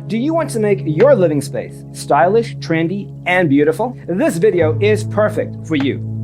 Do you want to make your living space stylish, trendy, and beautiful? This video is perfect for you.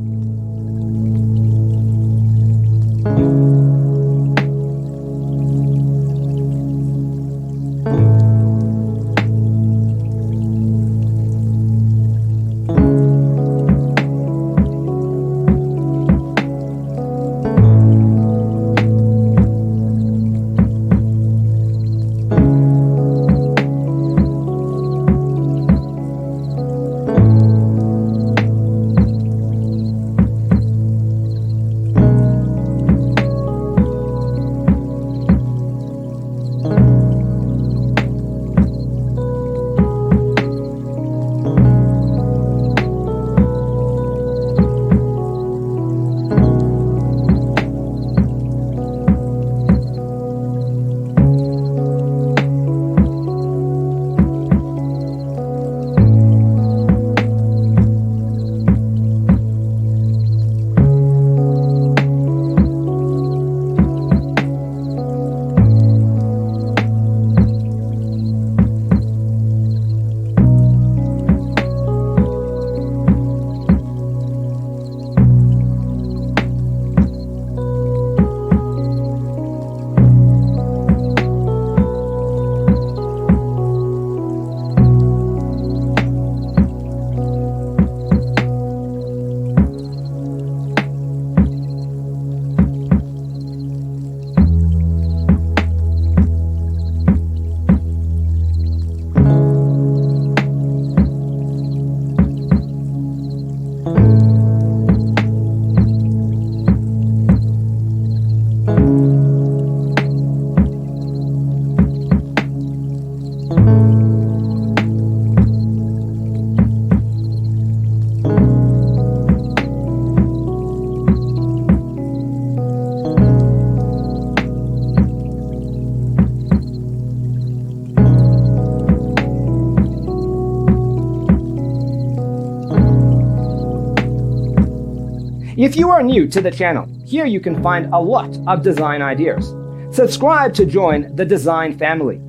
If you are new to the channel, here you can find a lot of design ideas. Subscribe to join the design family.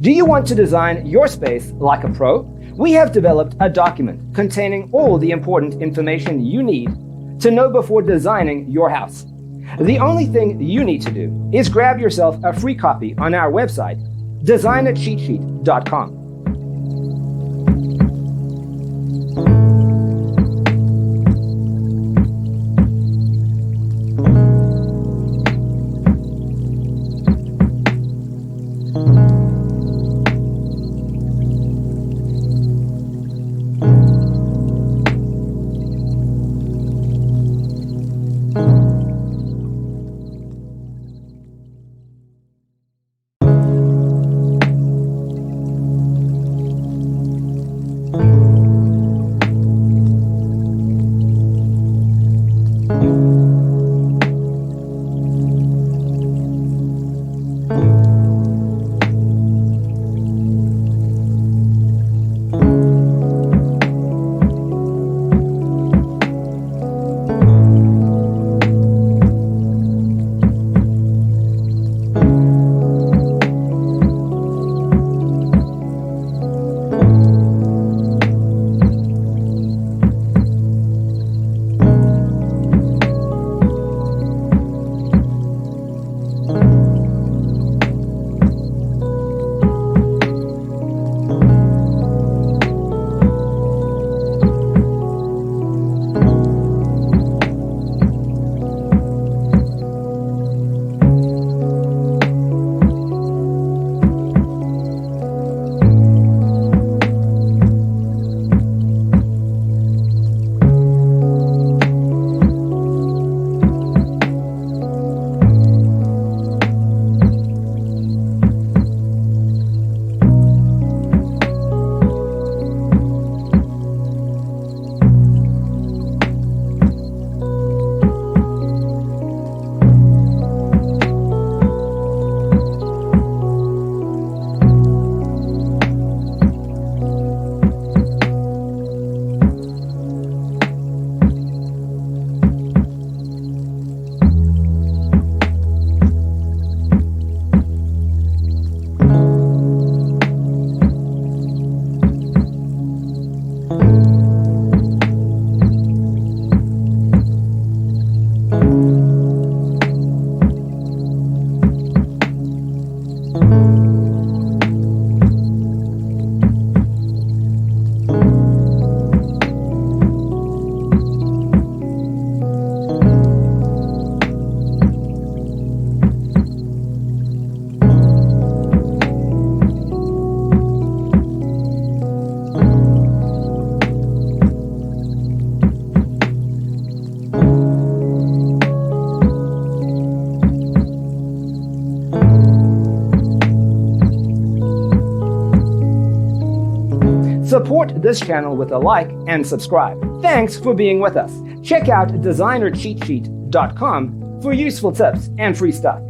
Do you want to design your space like a pro? We have developed a document containing all the important information you need to know before designing your house. The only thing you need to do is grab yourself a free copy on our website, designercheatsheet.com. Support this channel with a like and subscribe. Thanks for being with us. Check out designercheatsheet.com for useful tips and free stuff.